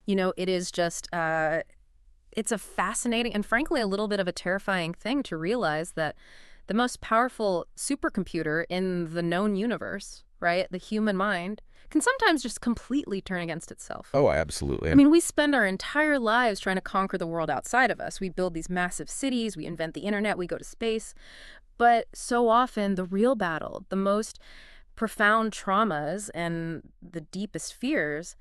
It is just, it's a fascinating and frankly a little bit of a terrifying thing to realize that the most powerful supercomputer in the known universe, right, the human mind, can sometimes just completely turn against itself. Oh, absolutely. I mean, we spend our entire lives trying to conquer the world outside of us. We build these massive cities, we invent the internet, we go to space. But so often the real battle, the most profound traumas and the deepest fears,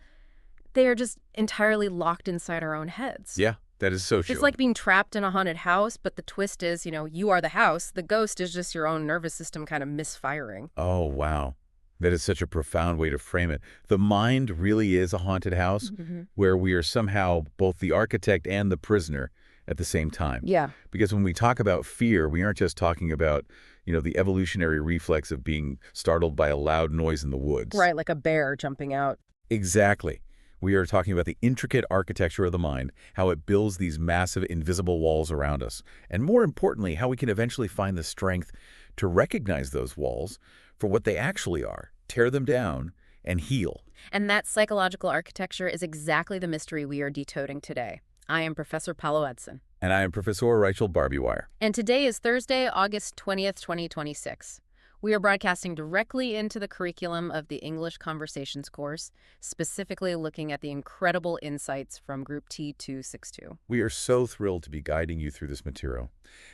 they are just entirely locked inside our own heads. Yeah, that is so true. It's like being trapped in a haunted house, but the twist is, you are the house. The ghost is just your own nervous system kind of misfiring. Oh, wow. That is such a profound way to frame it. The mind really is a haunted house where we are somehow both the architect and the prisoner at the same time. Yeah. Because when we talk about fear, we aren't just talking about, the evolutionary reflex of being startled by a loud noise in the woods. Right, like a bear jumping out. Exactly. We are talking about the intricate architecture of the mind, how it builds these massive invisible walls around us, and more importantly, how we can eventually find the strength to recognize those walls for what they actually are, tear them down, and heal. And that psychological architecture is exactly the mystery we are detoting today. I am Professor Paolo Edson. And I am Professor Rachel Barbiewire. And today is Thursday, August 20th, 2026. We are broadcasting directly into the curriculum of the English Conversations course, specifically looking at the incredible insights from Group T262. We are so thrilled to be guiding you through this material.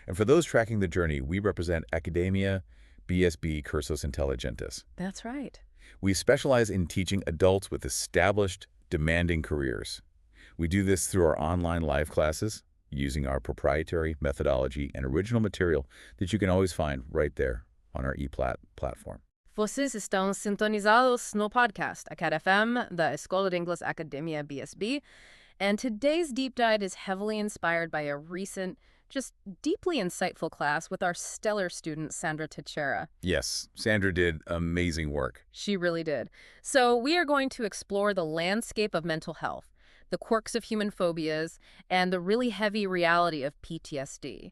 And for those tracking the journey, we represent AcademiaBSB Cursos Intelligentes. That's right. We specialize in teaching adults with established, demanding careers. We do this through our online live classes, using our proprietary methodology and original material that you can always find right there on our platform. Vocês estão sintonizados no podcast AcadFM da Escola de Inglês AcademiaBSB, and today's deep dive is heavily inspired by a recent, just deeply insightful class with our stellar student, Sandra Teixeira. Yes, Sandra did amazing work. She really did. So we are going to explore the landscape of mental health, the quirks of human phobias, and the really heavy reality of PTSD.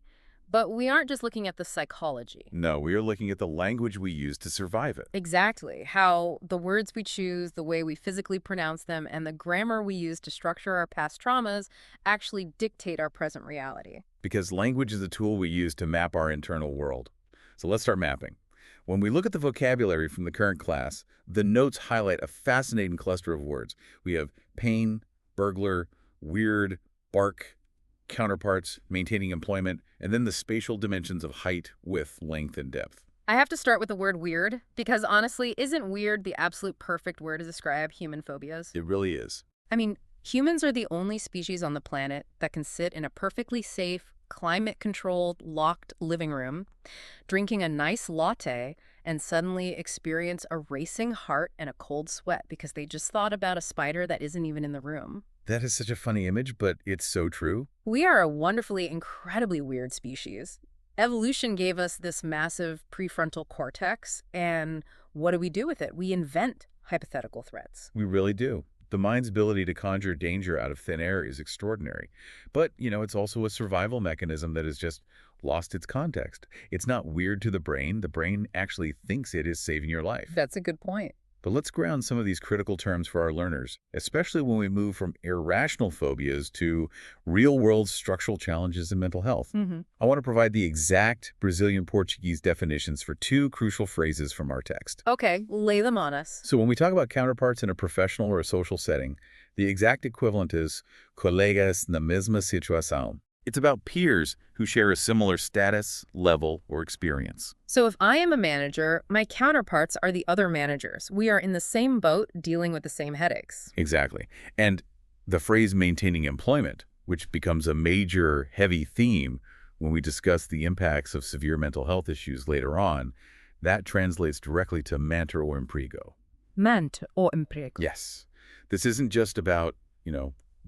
But we aren't just looking at the psychology. No, we are looking at the language we use to survive it. Exactly. How the words we choose, the way we physically pronounce them, and the grammar we use to structure our past traumas actually dictate our present reality. Because language is a tool we use to map our internal world. So let's start mapping. When we look at the vocabulary from the current class, the notes highlight a fascinating cluster of words. We have pain, burglar, weird, bark, counterparts, maintaining employment, and then the spatial dimensions of height, width, length, and depth. I have to start with the word weird, because honestly, isn't weird the absolute perfect word to describe human phobias? It really is. I mean, humans are the only species on the planet that can sit in a perfectly safe, climate-controlled, locked living room, drinking a nice latte, and suddenly experience a racing heart and a cold sweat because they just thought about a spider that isn't even in the room. That is such a funny image, but it's so true. We are a wonderfully, incredibly weird species. Evolution gave us this massive prefrontal cortex, and what do we do with it? We invent hypothetical threats. We really do. The mind's ability to conjure danger out of thin air is extraordinary. But, it's also a survival mechanism that has just lost its context. It's not weird to the brain. The brain actually thinks it is saving your life. That's a good point. But let's ground some of these critical terms for our learners, especially when we move from irrational phobias to real-world structural challenges in mental health. I want to provide the exact Brazilian Portuguese definitions for two crucial phrases from our text. Okay, lay them on us. So when we talk about counterparts in a professional or a social setting, the exact equivalent is colegas na mesma situação. It's about peers who share a similar status, level, or experience. So if I am a manager, my counterparts are the other managers. We are in the same boat dealing with the same headaches. Exactly. And the phrase maintaining employment, which becomes a major, heavy theme when we discuss the impacts of severe mental health issues later on, that translates directly to manter or emprego. Manter or emprego. Yes. This isn't just about,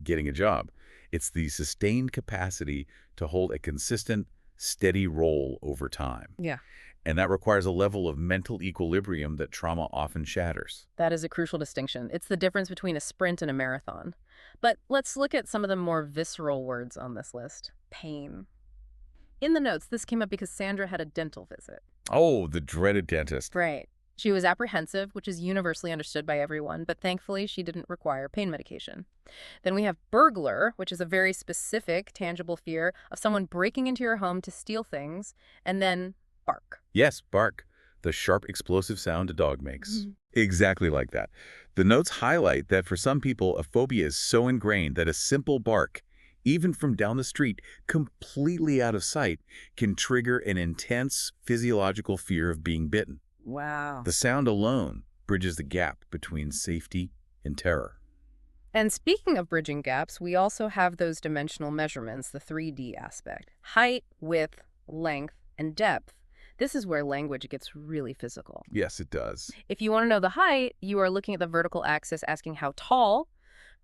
getting a job. It's the sustained capacity to hold a consistent, steady role over time. Yeah. And that requires a level of mental equilibrium that trauma often shatters. That is a crucial distinction. It's the difference between a sprint and a marathon. But let's look at some of the more visceral words on this list. Pain. In the notes, this came up because Sandra had a dental visit. Oh, the dreaded dentist. Right. She was apprehensive, which is universally understood by everyone, but thankfully she didn't require pain medication. Then we have burglar, which is a very specific, tangible fear of someone breaking into your home to steal things, and then bark. Yes, bark, the sharp explosive sound a dog makes. Mhm. Exactly like that. The notes highlight that for some people, a phobia is so ingrained that a simple bark, even from down the street, completely out of sight, can trigger an intense physiological fear of being bitten. Wow. The sound alone bridges the gap between safety and terror. And speaking of bridging gaps, we also have those dimensional measurements, the 3D aspect. Height, width, length, and depth. This is where language gets really physical. Yes, it does. If you want to know the height, you are looking at the vertical axis asking how tall.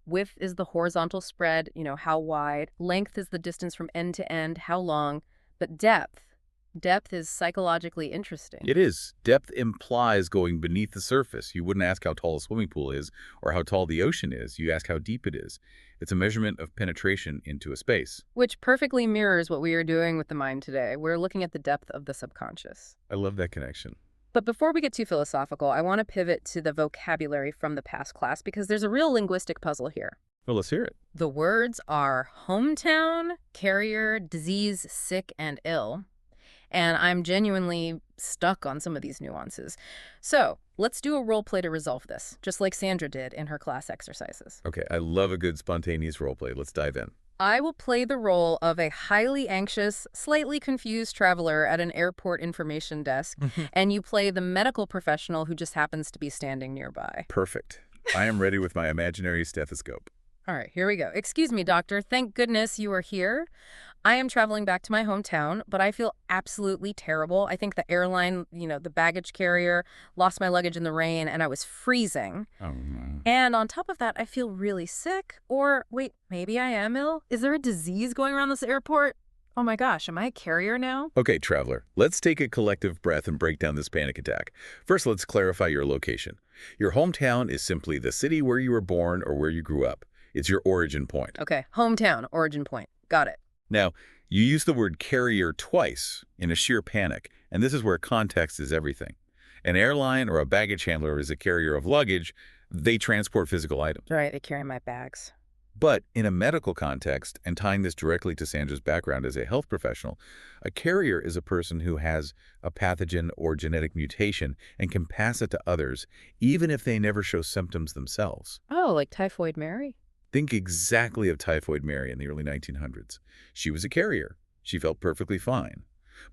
Width is the horizontal spread, how wide. Length is the distance from end to end, how long. But depth is psychologically interesting. It is. Depth implies going beneath the surface. You wouldn't ask how tall a swimming pool is or how tall the ocean is. You ask how deep it is. It's a measurement of penetration into a space. Which perfectly mirrors what we are doing with the mind today. We're looking at the depth of the subconscious. I love that connection. But before we get too philosophical, I want to pivot to the vocabulary from the past class because there's a real linguistic puzzle here. Well, let's hear it. The words are hometown, carrier, disease, sick, and ill. And I'm genuinely stuck on some of these nuances. So let's do a role play to resolve this, just like Sandra did in her class exercises. Okay, I love a good spontaneous role play. Let's dive in. I will play the role of a highly anxious, slightly confused traveler at an airport information desk, and you play the medical professional who just happens to be standing nearby. Perfect. I am ready with my imaginary stethoscope. All right, here we go. Excuse me, doctor. Thank goodness you are here. I am traveling back to my hometown, but I feel absolutely terrible. I think the airline, the baggage carrier, lost my luggage in the rain, and I was freezing. Oh, no. And on top of that, I feel really sick. Or, wait, maybe I am ill? Is there a disease going around this airport? Oh my gosh, am I a carrier now? Okay, traveler, let's take a collective breath and break down this panic attack. First, let's clarify your location. Your hometown is simply the city where you were born or where you grew up. It's your origin point. Okay, hometown, origin point. Got it. Now, you use the word carrier twice in a sheer panic, and this is where context is everything. An airline or a baggage handler is a carrier of luggage. They transport physical items. Right, they carry my bags. But in a medical context, and tying this directly to Sandra's background as a health professional, a carrier is a person who has a pathogen or genetic mutation and can pass it to others, even if they never show symptoms themselves. Oh, like Typhoid Mary? Think exactly of Typhoid Mary in the early 1900s. She was a carrier. She felt perfectly fine.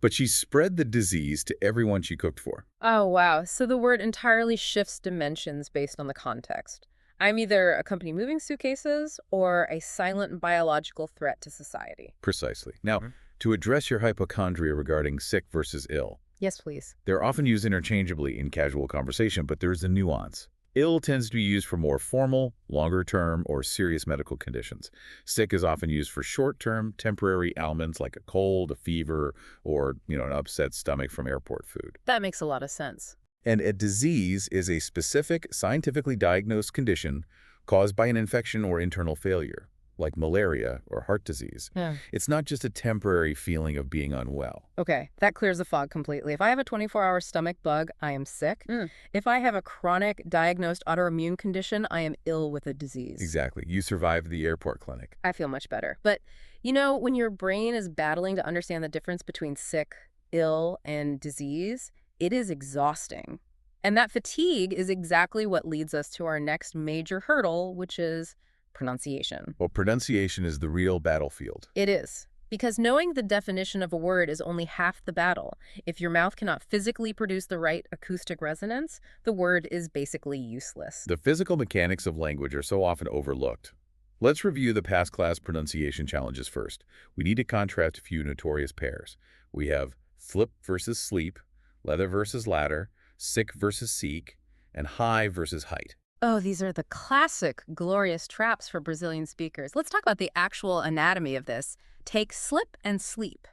But she spread the disease to everyone she cooked for. Oh, wow. So the word entirely shifts dimensions based on the context. I'm either a company moving suitcases or a silent biological threat to society. Precisely. Now, to address your hypochondria regarding sick versus ill, Yes, please. they're often used interchangeably in casual conversation, but there is a nuance. Ill tends to be used for more formal, longer-term, or serious medical conditions. Sick is often used for short-term, temporary ailments like a cold, a fever, or, an upset stomach from airport food. That makes a lot of sense. And a disease is a specific, scientifically diagnosed condition caused by an infection or internal failure, like malaria or heart disease. Yeah. It's not just a temporary feeling of being unwell. Okay, that clears the fog completely. If I have a 24-hour stomach bug, I am sick. If I have a chronic diagnosed autoimmune condition, I am ill with a disease. Exactly. You survived the airport clinic. I feel much better. But, when your brain is battling to understand the difference between sick, ill, and disease, it is exhausting. And that fatigue is exactly what leads us to our next major hurdle, which is pronunciation. Well, pronunciation is the real battlefield. It is. Because knowing the definition of a word is only half the battle. If your mouth cannot physically produce the right acoustic resonance, the word is basically useless. The physical mechanics of language are so often overlooked. Let's review the past class pronunciation challenges first. We need to contrast a few notorious pairs. We have flip versus sleep, leather versus ladder, sick versus seek, and high versus height. Oh, these are the classic glorious traps for Brazilian speakers. Let's talk about the actual anatomy of this. Take slip and sleep.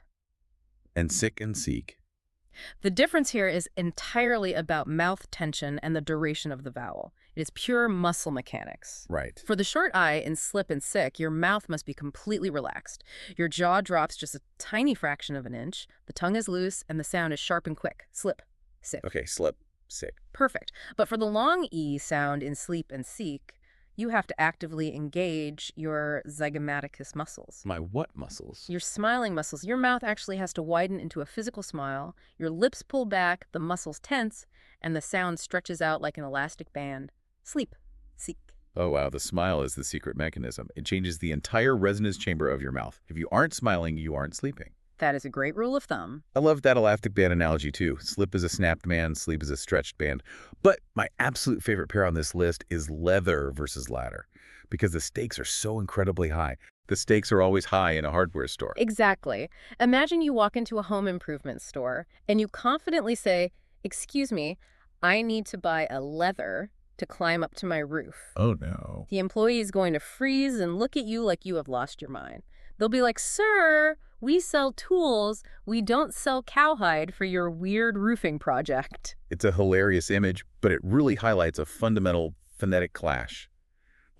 And sick and seek. The difference here is entirely about mouth tension and the duration of the vowel. It is pure muscle mechanics. Right. For the short I in slip and sick, your mouth must be completely relaxed. Your jaw drops just a tiny fraction of an inch, the tongue is loose, and the sound is sharp and quick. Slip, sick. Okay, slip, sick. Perfect. But for the long E sound in sleep and seek, you have to actively engage your zygomaticus muscles. My what muscles? Your smiling muscles. Your mouth actually has to widen into a physical smile. Your lips pull back, the muscles tense, and the sound stretches out like an elastic band. Sleep. Seek. Oh, wow, the smile is the secret mechanism. It changes the entire resonance chamber of your mouth. If you aren't smiling, you aren't sleeping. That is a great rule of thumb. I love that elastic band analogy, too. Slip is a snapped band, sleep is a stretched band. But my absolute favorite pair on this list is leather versus ladder, because the stakes are so incredibly high. The stakes are always high in a hardware store. Exactly. Imagine you walk into a home improvement store and you confidently say, "Excuse me, I need to buy a leather to climb up to my roof." Oh, no. The employee is going to freeze and look at you like you have lost your mind. They'll be like, "Sir, we sell tools. We don't sell cowhide for your weird roofing project." It's a hilarious image, but it really highlights a fundamental phonetic clash.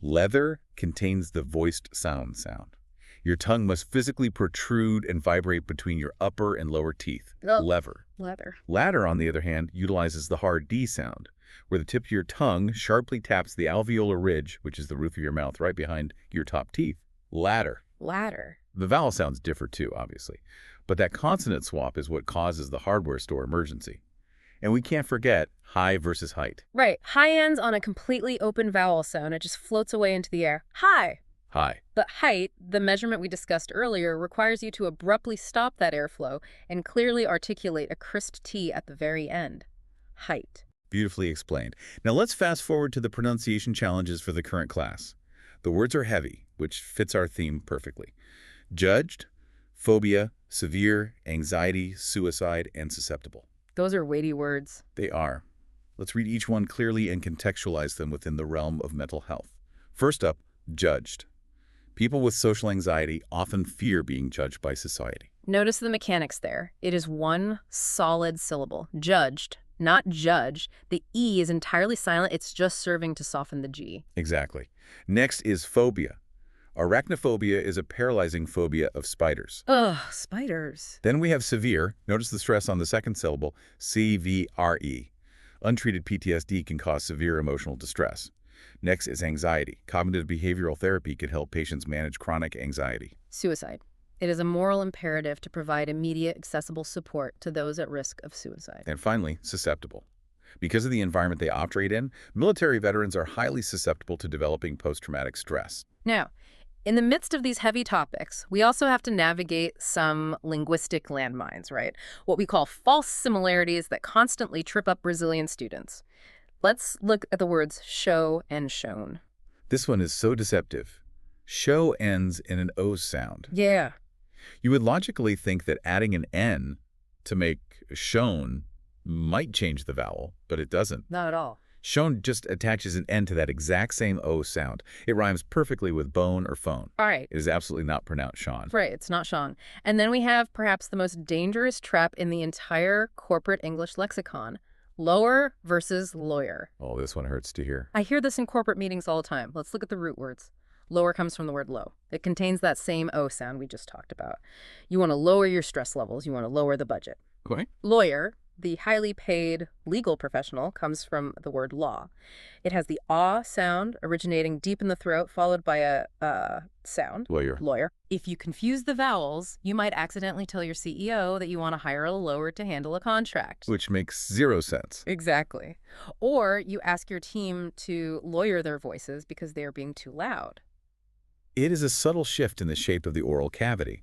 Leather contains the voiced sound. Your tongue must physically protrude and vibrate between your upper and lower teeth. Ugh. Lever. Leather. Ladder, on the other hand, utilizes the hard D sound, where the tip of your tongue sharply taps the alveolar ridge, which is the roof of your mouth right behind your top teeth. Ladder. Ladder. The vowel sounds differ too, obviously, but that consonant swap is what causes the hardware store emergency. And we can't forget high versus height. Right. High ends on a completely open vowel sound. It just floats away into the air. High. High. But height, the measurement we discussed earlier, requires you to abruptly stop that airflow and clearly articulate a crisped T at the very end. Height. Beautifully explained. Now let's fast forward to the pronunciation challenges for the current class. The words are heavy, which fits our theme perfectly. Judged, phobia, severe, anxiety, suicide, and susceptible. Those are weighty words. They are. Let's read each one clearly and contextualize them within the realm of mental health. First up, judged. People with social anxiety often fear being judged by society. Notice the mechanics there. It is one solid syllable. Judged, not judge. The E is entirely silent. It's just serving to soften the G. Exactly. Next is phobia. Arachnophobia is a paralyzing phobia of spiders. Ugh, spiders. Then we have severe. Notice the stress on the second syllable, C-V-R-E. Untreated PTSD can cause severe emotional distress. Next is anxiety. Cognitive behavioral therapy can help patients manage chronic anxiety. Suicide. It is a moral imperative to provide immediate, accessible support to those at risk of suicide. And finally, susceptible. Because of the environment they operate in, military veterans are highly susceptible to developing post-traumatic stress. Now, in the midst of these heavy topics, we also have to navigate some linguistic landmines, right? What we call false similarities that constantly trip up Brazilian students. Let's look at the words show and shown. This one is so deceptive. Show ends in an O sound. Yeah. You would logically think that adding an N to make shown might change the vowel, but it doesn't. Not at all. Shown just attaches an N to that exact same O sound. It rhymes perfectly with bone or phone. All right. It is absolutely not pronounced Sean. Right, it's not Sean. And then we have perhaps the most dangerous trap in the entire corporate English lexicon. Lower versus lawyer. Oh, this one hurts to hear. I hear this in corporate meetings all the time. Let's look at the root words. Lower comes from the word low. It contains that same O sound we just talked about. You want to lower your stress levels. You want to lower the budget. Okay. Lawyer, the highly paid legal professional, comes from the word law. It has the ah sound originating deep in the throat, followed by a sound. Lawyer. Lawyer. If you confuse the vowels, you might accidentally tell your CEO that you want to hire a lawyer to handle a contract. Which makes zero sense. Exactly. Or you ask your team to lawyer their voices because they are being too loud. It is a subtle shift in the shape of the oral cavity,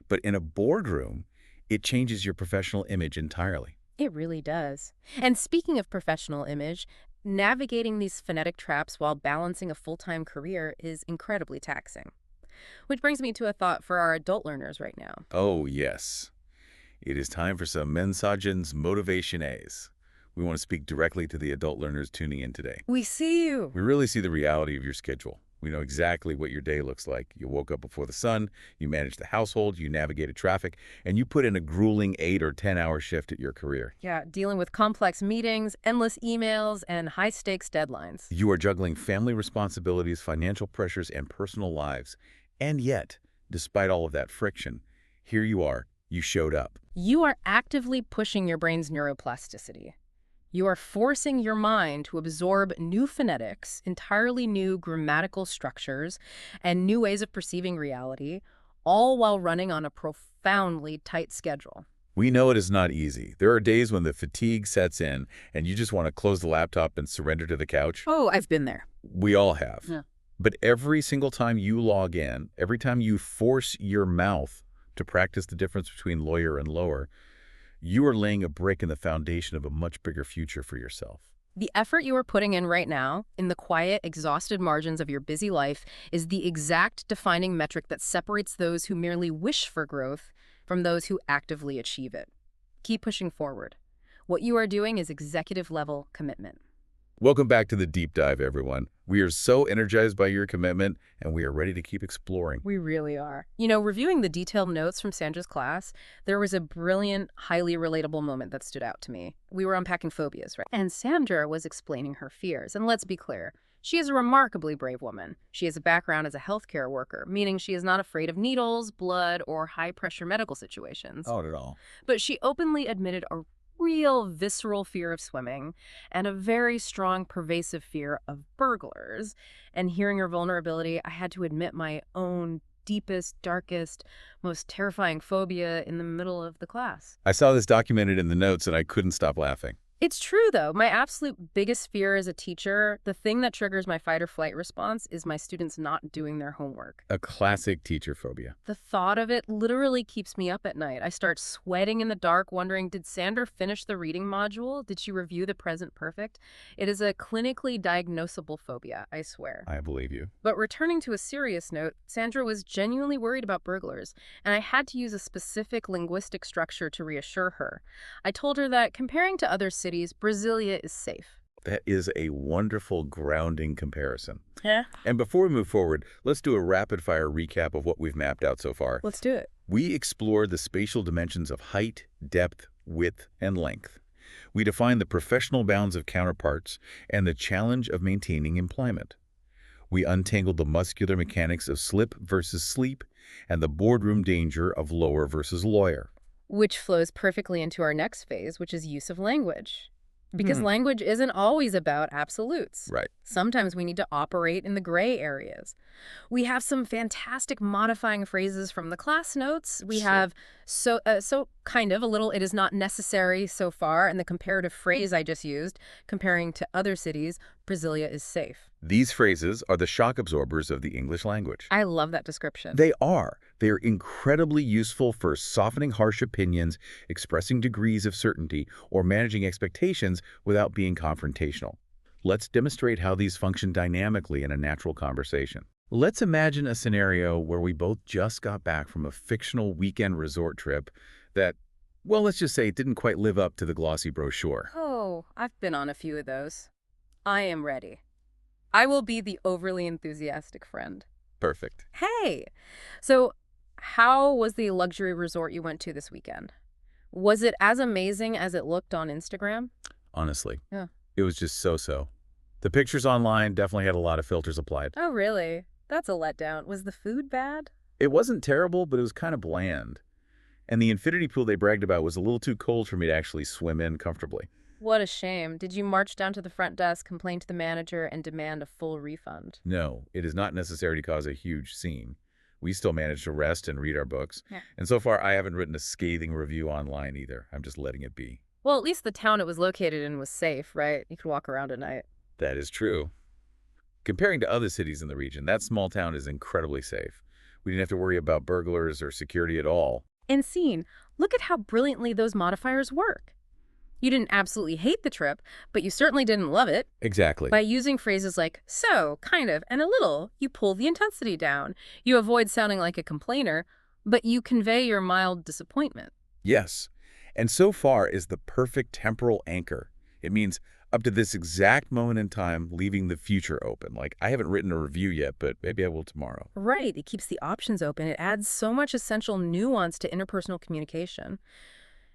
but in a boardroom, it changes your professional image entirely. It really does. And speaking of professional image, navigating these phonetic traps while balancing a full-time career is incredibly taxing. Which brings me to a thought for our adult learners right now. Oh, yes. It is time for some Mensagens Motivationes. We want to speak directly to the adult learners tuning in today. We see you. We really see the reality of your schedule. We know exactly what your day looks like. You woke up before the sun, you manage the household, you navigated traffic, and you put in a grueling 8 or 10-hour shift at your career. Yeah, dealing with complex meetings, endless emails, and high-stakes deadlines. You are juggling family responsibilities, financial pressures, and personal lives. And yet, despite all of that friction, here you are. You showed up. You are actively pushing your brain's neuroplasticity. You are forcing your mind to absorb new phonetics, entirely new grammatical structures, and new ways of perceiving reality, all while running on a profoundly tight schedule. We know it is not easy. There are days when the fatigue sets in and you just want to close the laptop and surrender to the couch. Oh, I've been there. We all have. Yeah. But every single time you log in, every time you force your mouth to practice the difference between lawyer and lower, you are laying a brick in the foundation of a much bigger future for yourself. The effort you are putting in right now, in the quiet, exhausted margins of your busy life, is the exact defining metric that separates those who merely wish for growth from those who actively achieve it. Keep pushing forward. What you are doing is executive-level commitment. Welcome back to the Deep Dive, everyone. We are so energized by your commitment, and we are ready to keep exploring. We really are. Reviewing the detailed notes from Sandra's class, there was a brilliant, highly relatable moment that stood out to me. We were unpacking phobias, right? And Sandra was explaining her fears. And let's be clear, she is a remarkably brave woman. She has a background as a healthcare worker, meaning she is not afraid of needles, blood, or high-pressure medical situations. Not at all. But she openly admitted a real visceral fear of swimming and a very strong, pervasive fear of burglars. And hearing her vulnerability, I had to admit my own deepest, darkest, most terrifying phobia in the middle of the class. I saw this documented in the notes, and I couldn't stop laughing. It's true, though. My absolute biggest fear as a teacher, the thing that triggers my fight or flight response, is my students not doing their homework. A classic teacher phobia. The thought of it literally keeps me up at night. I start sweating in the dark, wondering, did Sandra finish the reading module? Did she review the present perfect? It is a clinically diagnosable phobia, I swear. I believe you. But returning to a serious note, Sandra was genuinely worried about burglars, and I had to use a specific linguistic structure to reassure her. I told her that comparing to other cities, Brasilia is safe. That is a wonderful grounding comparison. Yeah. And before we move forward, let's do a rapid-fire recap of what we've mapped out so far. Let's do it. We explored the spatial dimensions of height, depth, width, and length. We defined the professional bounds of counterparts and the challenge of maintaining employment. We untangled the muscular mechanics of slip versus sleep and the boardroom danger of lower versus lawyer. Which flows perfectly into our next phase, which is use of language. Because language isn't always about absolutes. Right. Sometimes we need to operate in the gray areas. We have some fantastic modifying phrases from the class notes. We have so kind of a little, it is not necessary so far, and the comparative phrase I just used, comparing to other cities, Brasilia is safe. These phrases are the shock absorbers of the English language. I love that description. They are. They are incredibly useful for softening harsh opinions, expressing degrees of certainty, or managing expectations without being confrontational. Let's demonstrate how these function dynamically in a natural conversation. Let's imagine a scenario where we both just got back from a fictional weekend resort trip that, well, let's just say it didn't quite live up to the glossy brochure. Oh, I've been on a few of those. I am ready. I will be the overly enthusiastic friend. Perfect. Hey! So, how was the luxury resort you went to this weekend? Was it as amazing as it looked on Instagram? Honestly. Yeah. It was just so-so. The pictures online definitely had a lot of filters applied. Oh, really? That's a letdown. Was the food bad? It wasn't terrible, but it was kind of bland. And the infinity pool they bragged about was a little too cold for me to actually swim in comfortably. What a shame. Did you march down to the front desk, complain to the manager, and demand a full refund? No, it is not necessary to cause a huge scene. We still managed to rest and read our books. Yeah. And so far, I haven't written a scathing review online either. I'm just letting it be. Well, at least the town it was located in was safe, right? You could walk around at night. That is true. Comparing to other cities in the region, that small town is incredibly safe. We didn't have to worry about burglars or security at all. And scene, look at how brilliantly those modifiers work. You didn't absolutely hate the trip, but you certainly didn't love it. Exactly. By using phrases like so, kind of, and a little, you pull the intensity down. You avoid sounding like a complainer, but you convey your mild disappointment. Yes. And so far is the perfect temporal anchor. It means up to this exact moment in time, leaving the future open. Like, I haven't written a review yet, but maybe I will tomorrow. Right. It keeps the options open. It adds so much essential nuance to interpersonal communication.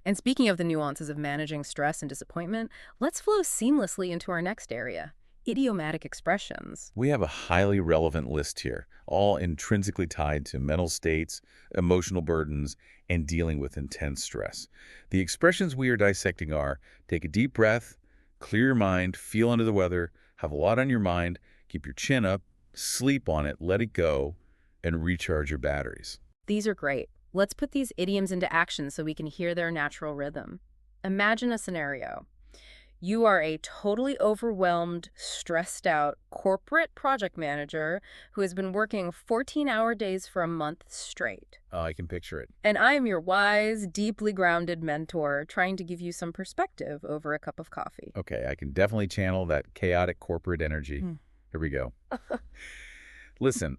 And speaking of the nuances of managing stress and disappointment, let's flow seamlessly into our next area, idiomatic expressions. We have a highly relevant list here, all intrinsically tied to mental states, emotional burdens, and dealing with intense stress. The expressions we are dissecting are: take a deep breath, Clear your mind, feel under the weather, have a lot on your mind, keep your chin up, sleep on it, let it go, and recharge your batteries. These are great. Let's put these idioms into action so we can hear their natural rhythm. Imagine a scenario. You are a totally overwhelmed, stressed out corporate project manager who has been working 14-hour days for a month straight. Oh, I can picture it. And I am your wise, deeply grounded mentor trying to give you some perspective over a cup of coffee. Okay, I can definitely channel that chaotic corporate energy. Here we go. Listen,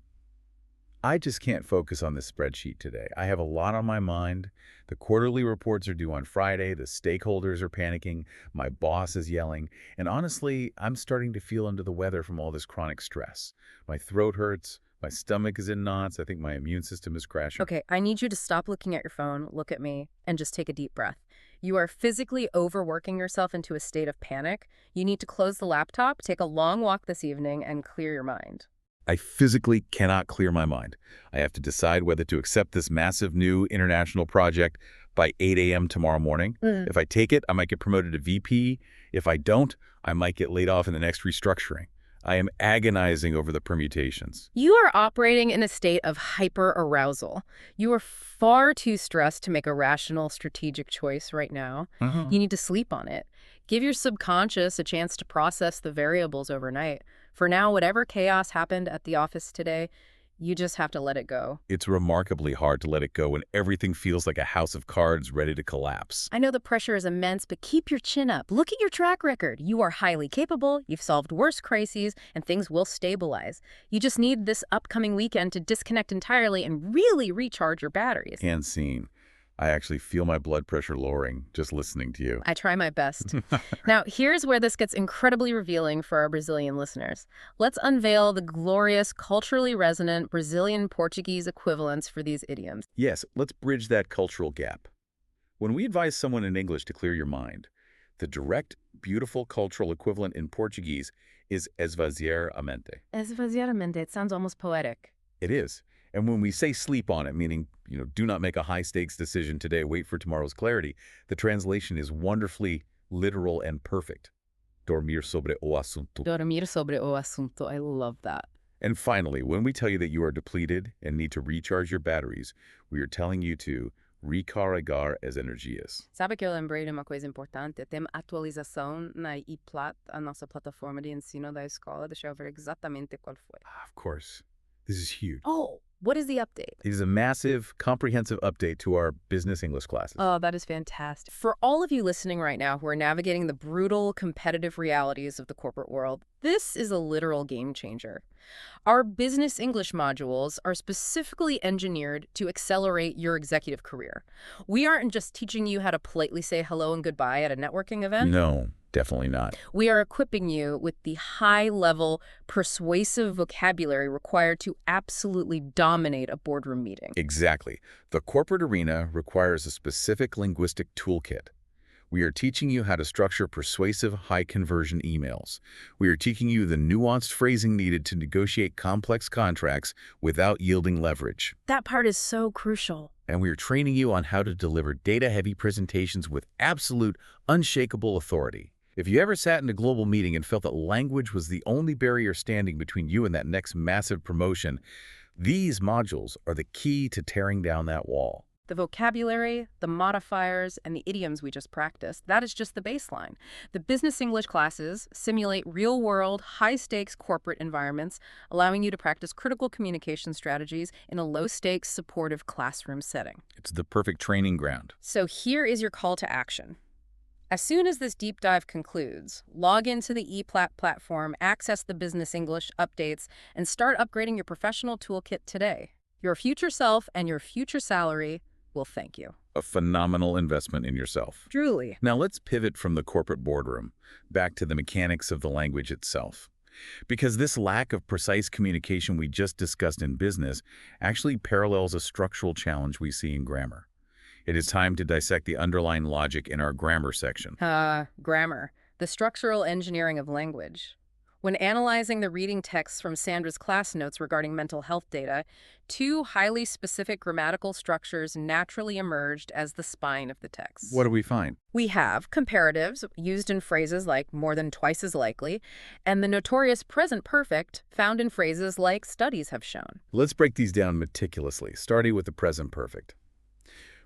I just can't focus on this spreadsheet today. I have a lot on my mind. The quarterly reports are due on Friday. The stakeholders are panicking. My boss is yelling. And honestly, I'm starting to feel under the weather from all this chronic stress. My throat hurts. My stomach is in knots. I think my immune system is crashing. Okay, I need you to stop looking at your phone, look at me, and just take a deep breath. You are physically overworking yourself into a state of panic. You need to close the laptop, take a long walk this evening, and clear your mind. I physically cannot clear my mind. I have to decide whether to accept this massive new international project by 8 a.m. tomorrow morning. If I take it, I might get promoted to VP. If I don't, I might get laid off in the next restructuring. I am agonizing over the permutations. You are operating in a state of hyper-arousal. You are far too stressed to make a rational, strategic choice right now. You need to sleep on it. Give your subconscious a chance to process the variables overnight. For now, whatever chaos happened at the office today, you just have to let it go. It's remarkably hard to let it go when everything feels like a house of cards ready to collapse. I know the pressure is immense, but keep your chin up. Look at your track record. You are highly capable, you've solved worse crises, and things will stabilize. You just need this upcoming weekend to disconnect entirely and really recharge your batteries. And scene. I actually feel my blood pressure lowering just listening to you. I try my best. Now, here's where this gets incredibly revealing for our Brazilian listeners. Let's unveil the glorious, culturally resonant Brazilian Portuguese equivalents for these idioms. Yes, let's bridge that cultural gap. When we advise someone in English to clear your mind, the direct, beautiful cultural equivalent in Portuguese is esvaziar a mente. Esvaziar a mente. It sounds almost poetic. It is. And when we say sleep on it, meaning, do not make a high-stakes decision today, wait for tomorrow's clarity, the translation is wonderfully literal and perfect. Dormir sobre o assunto. Dormir sobre o assunto. I love that. And finally, when we tell you that you are depleted and need to recharge your batteries, we are telling you to recarregar as energias. Sabe que eu lembrei de uma coisa importante? Tem atualização na iPlat, a nossa plataforma de ensino da escola. Deixa eu ver exatamente qual foi. Of course. This is huge. Oh, what is the update? It is a massive, comprehensive update to our business English classes. Oh, that is fantastic. For all of you listening right now who are navigating the brutal, competitive realities of the corporate world, this is a literal game changer. Our business English modules are specifically engineered to accelerate your executive career. We aren't just teaching you how to politely say hello and goodbye at a networking event. No, definitely not. We are equipping you with the high-level, persuasive vocabulary required to absolutely dominate a boardroom meeting. Exactly. The corporate arena requires a specific linguistic toolkit. We are teaching you how to structure persuasive, high-conversion emails. We are teaching you the nuanced phrasing needed to negotiate complex contracts without yielding leverage. That part is so crucial. And we are training you on how to deliver data-heavy presentations with absolute, unshakable authority. If you ever sat in a global meeting and felt that language was the only barrier standing between you and that next massive promotion, these modules are the key to tearing down that wall. The vocabulary, the modifiers, and the idioms we just practiced, that is just the baseline. The business English classes simulate real-world, high-stakes corporate environments, allowing you to practice critical communication strategies in a low-stakes, supportive classroom setting. It's the perfect training ground. So here is your call to action. As soon as this deep dive concludes, log into the ePlat platform, access the business English updates, and start upgrading your professional toolkit today. Your future self and your future salary will thank you. A phenomenal investment in yourself. Truly. Now let's pivot from the corporate boardroom back to the mechanics of the language itself. Because this lack of precise communication we just discussed in business actually parallels a structural challenge we see in grammar. It is time to dissect the underlying logic in our grammar section. Grammar. The structural engineering of language. When analyzing the reading texts from Sandra's class notes regarding mental health data, two highly specific grammatical structures naturally emerged as the spine of the What text. do we find? We have comparatives used in phrases like more than twice as likely, and the notorious present perfect found in phrases like studies have shown. Let's break these down meticulously, starting with the present perfect.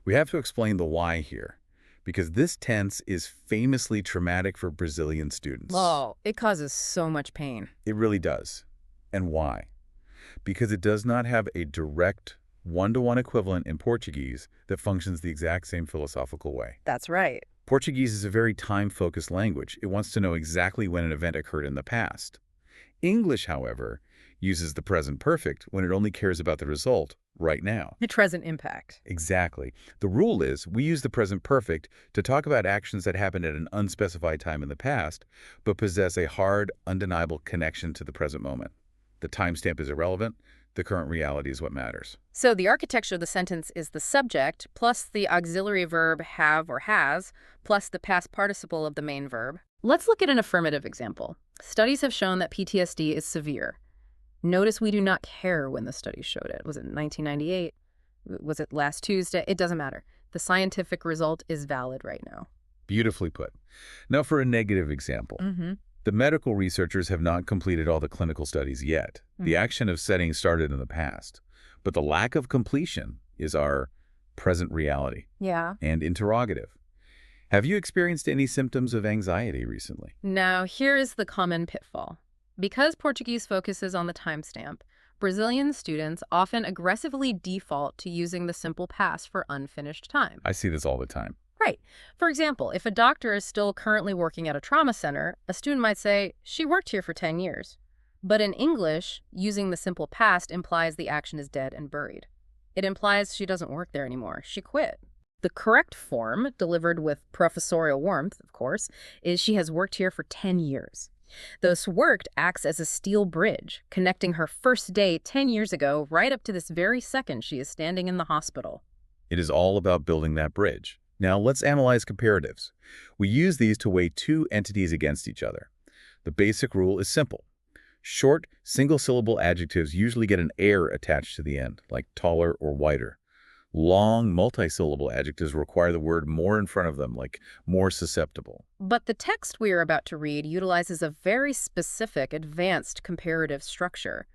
We have to explain the why here, because this tense is famously traumatic for Brazilian students. Oh, it causes so much pain. It really does. And why? Because it does not have a direct one-to-one equivalent in Portuguese that functions the exact same philosophical way. That's right. Portuguese is a very time-focused language. It wants to know exactly when an event occurred in the past. English, however, uses the present perfect when it only cares about the result right now. The present impact. Exactly. The rule is we use the present perfect to talk about actions that happened at an unspecified time in the past, but possess a hard, undeniable connection to the present moment. The timestamp is irrelevant. The current reality is what matters. So the architecture of the sentence is the subject plus the auxiliary verb have or has plus the past participle of the main verb. Let's look at an affirmative example. Studies have shown that PTSD is severe. Notice we do not care when the study showed it. Was it 1998? Was it last Tuesday? It doesn't matter. The scientific result is valid right now. Beautifully put. Now for a negative example. The medical researchers have not completed all the clinical studies yet. The action of setting started in the past. But the lack of completion is our present reality. Yeah. And interrogative. Have you experienced any symptoms of anxiety recently? Now, here is the common pitfall. Because Portuguese focuses on the timestamp, Brazilian students often aggressively default to using the simple past for unfinished time. I see this all the time. Right. For example, if a doctor is still currently working at a trauma center, a student might say, she worked here for 10 years. But in English, using the simple past implies the action is dead and buried. It implies she doesn't work there anymore. She quit. The correct form, delivered with professorial warmth, of course, is she has worked here for 10 years. Thus, worked acts as a steel bridge, connecting her first day 10 years ago right up to this very second she is standing in the hospital. It is all about building that bridge. Now let's analyze comparatives. We use these to weigh two entities against each other. The basic rule is simple. Short, single-syllable adjectives usually get an "er" attached to the end, like taller or whiter. Long, multi-syllable adjectives require the word more in front of them, like more susceptible. But the text we are about to read utilizes a very specific, advanced comparative structure.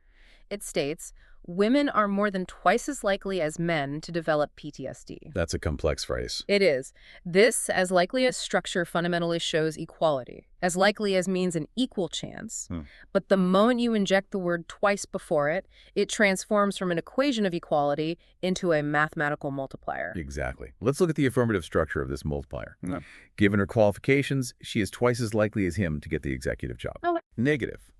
It states, women are more than twice as likely as men to develop PTSD. That's a complex phrase. It is. This, as likely as structure, fundamentally shows equality. As likely as means an equal chance. But the moment you inject the word twice before it, it transforms from an equation of equality into a mathematical multiplier. Exactly. Let's look at the affirmative structure of this multiplier. Given her qualifications, she is twice as likely as him to get the executive job. Negative.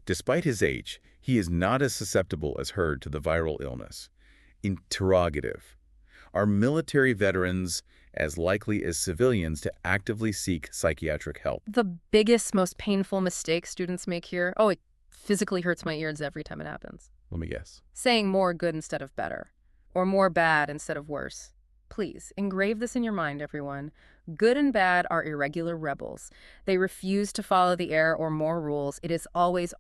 Despite his age, he is not as susceptible as her to the viral illness. Interrogative. Are military veterans as likely as civilians to actively seek psychiatric help? The biggest, most painful mistake students make here, it physically hurts my ears every time it happens. Let me guess. Saying more good instead of better, or more bad instead of worse. Please, engrave this in your mind, everyone. Good and bad are irregular rebels. They refuse to follow the air or more rules. It is always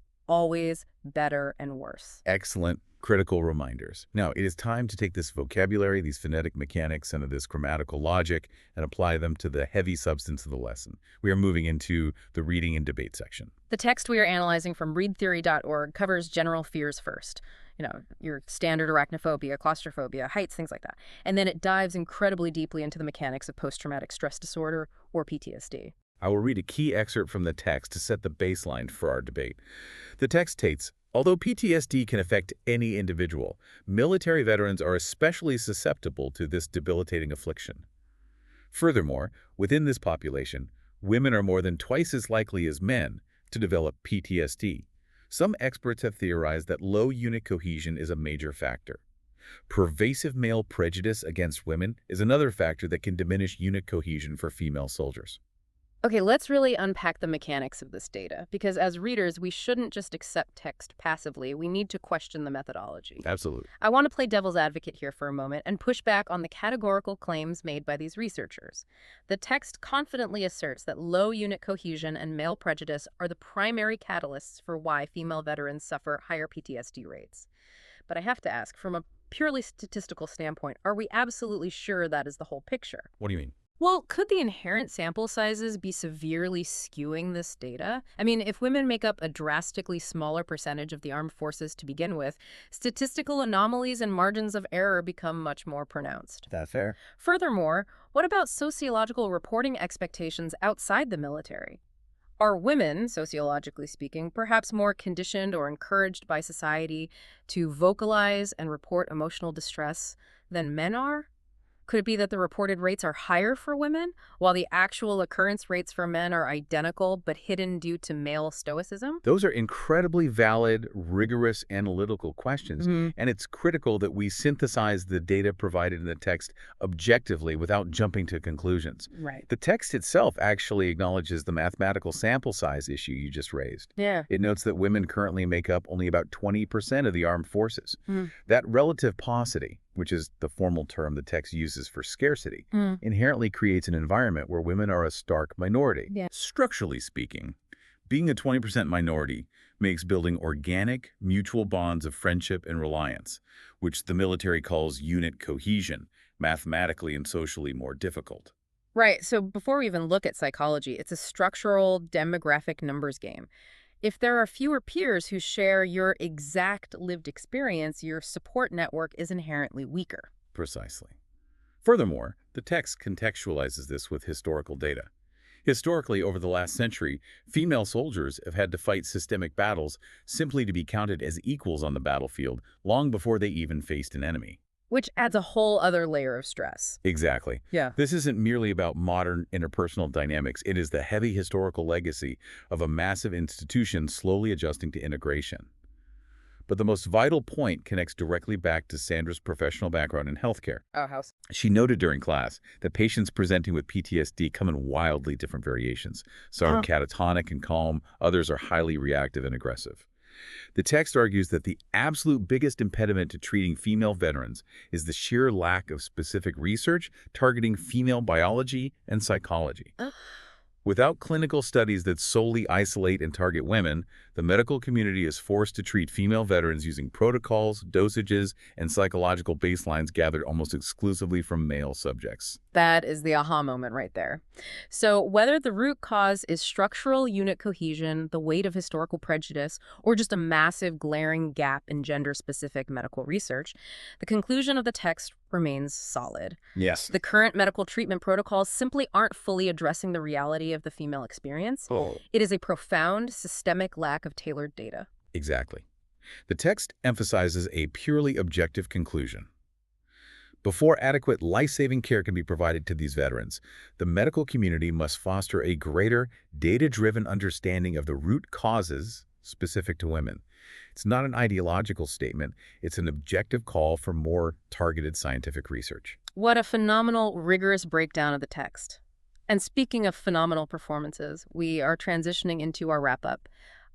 better and worse. Excellent, critical reminders. Now, it is time to take this vocabulary, these phonetic mechanics, and this grammatical logic, and apply them to the heavy substance of the lesson. We are moving into the reading and debate section. The text we are analyzing from readtheory.org covers general fears first. Your standard arachnophobia, claustrophobia, heights, things like that. And then it dives incredibly deeply into the mechanics of post-traumatic stress disorder, or PTSD. I will read a key excerpt from the text to set the baseline for our debate. The text states, although PTSD can affect any individual, military veterans are especially susceptible to this debilitating affliction. Furthermore, within this population, women are more than twice as likely as men to develop PTSD. Some experts have theorized that low unit cohesion is a major factor. Pervasive male prejudice against women is another factor that can diminish unit cohesion for female soldiers. Okay, let's really unpack the mechanics of this data, because as readers, we shouldn't just accept text passively. We need to question the methodology. Absolutely. I want to play devil's advocate here for a moment and push back on the categorical claims made by these researchers. The text confidently asserts that low unit cohesion and male prejudice are the primary catalysts for why female veterans suffer higher PTSD rates. But I have to ask, from a purely statistical standpoint, are we absolutely sure that is the whole picture? What do you mean? Well, could the inherent sample sizes be severely skewing this data? I mean, if women make up a drastically smaller percentage of the armed forces to begin with, statistical anomalies and margins of error become much more pronounced. That fair? Furthermore, what about sociological reporting expectations outside the military? Are women, sociologically speaking, perhaps more conditioned or encouraged by society to vocalize and report emotional distress than men are? Could it be that the reported rates are higher for women, while the actual occurrence rates for men are identical but hidden due to male stoicism? Those are incredibly valid, rigorous analytical questions, Hmm. and it's critical that we synthesize the data provided in the text objectively without jumping to conclusions. Right. The text itself actually acknowledges the mathematical sample size issue you just raised. Yeah. It notes that women currently make up only about 20% of the armed forces. Mm. That relative paucity, which is the formal term the text uses for scarcity, Mm. inherently creates an environment where women are a stark minority. Yeah. Structurally speaking, being a 20% minority makes building organic, mutual bonds of friendship and reliance, which the military calls unit cohesion, mathematically and socially more difficult. Right. So before we even look at psychology, it's a structural demographic numbers game. If there are fewer peers who share your exact lived experience, your support network is inherently weaker. Precisely. Furthermore, the text contextualizes this with historical data. Historically, over the last century, female soldiers have had to fight systemic battles simply to be counted as equals on the battlefield long before they even faced an enemy. Which adds a whole other layer of stress. Exactly. Yeah. This isn't merely about modern interpersonal dynamics. It is the heavy historical legacy of a massive institution slowly adjusting to integration. But the most vital point connects directly back to Sandra's professional background in healthcare. Oh, how? She noted during class that patients presenting with PTSD come in wildly different variations. Some are catatonic and calm, others are highly reactive and aggressive. The text argues that the absolute biggest impediment to treating female veterans is the sheer lack of specific research targeting female biology and psychology. Without clinical studies that solely isolate and target women, the medical community is forced to treat female veterans using protocols, dosages, and psychological baselines gathered almost exclusively from male subjects. That is the aha moment right there. So whether the root cause is structural unit cohesion, the weight of historical prejudice, or just a massive glaring gap in gender-specific medical research, the conclusion of the text remains solid. Yes. The current medical treatment protocols simply aren't fully addressing the reality of the female experience. It is a profound systemic lack of tailored data. Exactly. The text emphasizes a purely objective conclusion. Before adequate life-saving care can be provided to these veterans, the medical community must foster a greater, data-driven understanding of the root causes specific to women. It's not an ideological statement, it's an objective call for more targeted scientific research. What a phenomenal, rigorous breakdown of the text. And speaking of phenomenal performances, we are transitioning into our wrap-up.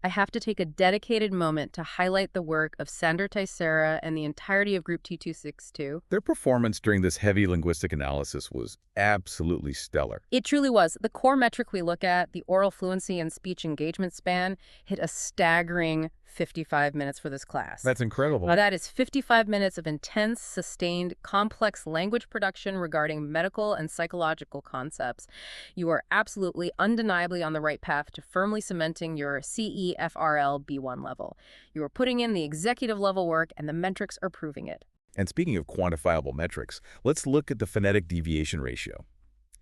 I have to take a dedicated moment to highlight the work of Sandra Teixeira and the entirety of Group T262. Their performance during this heavy linguistic analysis was absolutely stellar. It truly was. The core metric we look at, the oral fluency and speech engagement span, hit a staggering 55 minutes for this class. That's incredible. Now, that is 55 minutes of intense, sustained, complex language production regarding medical and psychological concepts. You are absolutely, undeniably on the right path to firmly cementing your CEFRL B1 level. You are putting in the executive level work, and the metrics are proving it. And speaking of quantifiable metrics, let's look at the phonetic deviation ratio.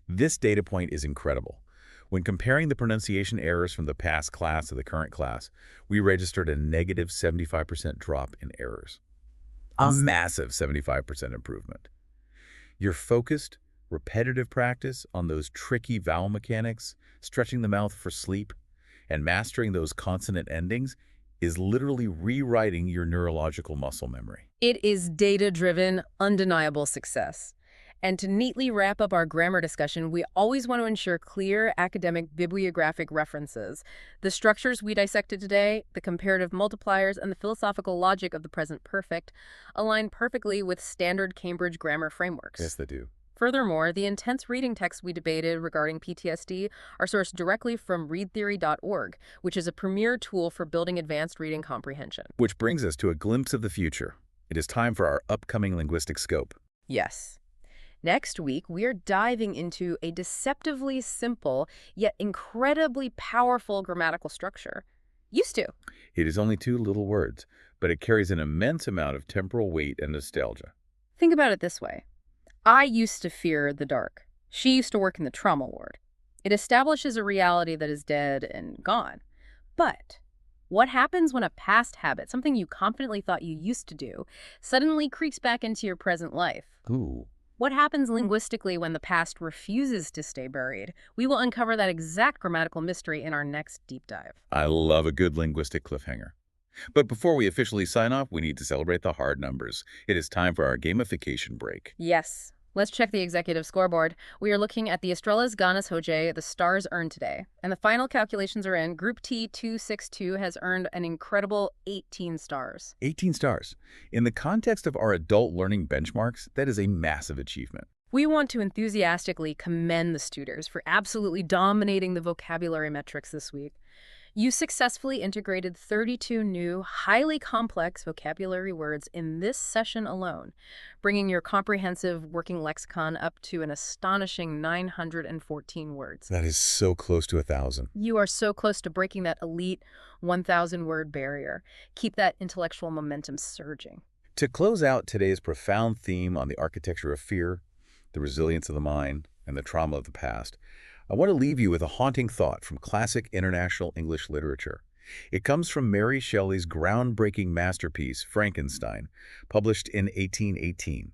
This data point is incredible. When comparing the pronunciation errors from the past class to the current class, we registered a negative 75% drop in errors. A massive 75% improvement. Your focused, repetitive practice on those tricky vowel mechanics, stretching the mouth for sleep, and mastering those consonant endings is literally rewriting your neurological muscle memory. It is data-driven, undeniable success. And to neatly wrap up our grammar discussion, we always want to ensure clear academic bibliographic references. The structures we dissected today, the comparative multipliers, and the philosophical logic of the present perfect align perfectly with standard Cambridge grammar Yes, frameworks. they do. Furthermore, the intense reading texts we debated regarding PTSD are sourced directly from readtheory.org, which is a premier tool for building advanced reading comprehension. Which brings us to a glimpse of the future. It is time for our upcoming linguistic scope. Yes. Next week, we are diving into a deceptively simple yet incredibly powerful grammatical structure. Used to. It is only 2 little words, but it carries an immense amount of temporal weight and nostalgia. Think about it this way. I used to fear the dark. She used to work in the trauma ward. It establishes a reality that is dead and gone. But what happens when a past habit, something you confidently thought you used to do, suddenly creeps back into your present life? Ooh. What happens linguistically when the past refuses to stay buried? We will uncover that exact grammatical mystery in our next deep dive. I love a good linguistic cliffhanger. But before we officially sign off, we need to celebrate the hard numbers. It is time for our gamification break. Yes. Let's check the executive scoreboard. We are looking at the Estrellas Ganas Hoje, the stars earned today. And the final calculations are in. Group T262 has earned an incredible 18 stars. 18 stars. In the context of our adult learning benchmarks, that is a massive achievement. We want to enthusiastically commend the students for absolutely dominating the vocabulary metrics this week. You successfully integrated 32 new, highly complex vocabulary words in this session alone, bringing your comprehensive working lexicon up to an astonishing 914 words. That is so close to 1,000. You are so close to breaking that elite 1,000-word barrier. Keep that intellectual momentum surging. To close out today's profound theme on the architecture of fear, the resilience of the mind, and the trauma of the past, I want to leave you with a haunting thought from classic international English literature. It comes from Mary Shelley's groundbreaking masterpiece, Frankenstein, published in 1818.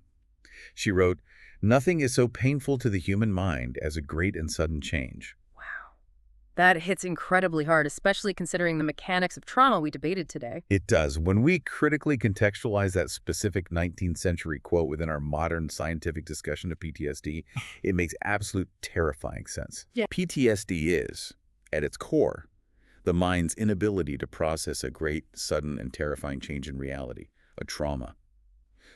She wrote, "Nothing is so painful to the human mind as a great and sudden change." Wow. That hits incredibly hard, especially considering the mechanics of trauma we debated today. It does. When we critically contextualize that specific 19th century quote within our modern scientific discussion of PTSD, it makes absolute terrifying sense. Yeah. PTSD is, at its core, the mind's inability to process a great, sudden, and terrifying change in reality, a trauma.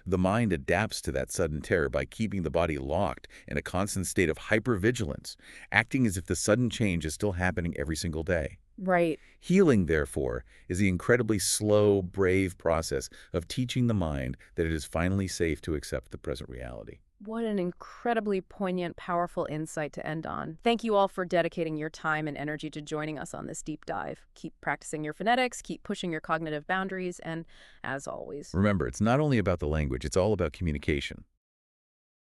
The mind adapts to that sudden terror by keeping the body locked in a constant state of hypervigilance, acting as if the sudden change is still happening every single day. Right. Healing, therefore, is the incredibly slow, brave process of teaching the mind that it is finally safe to accept the present reality. What an incredibly poignant, powerful insight to end on. Thank you all for dedicating your time and energy to joining us on this deep dive. Keep practicing your phonetics, keep pushing your cognitive boundaries, and as always, Remember, it's not only about the language, it's all about communication.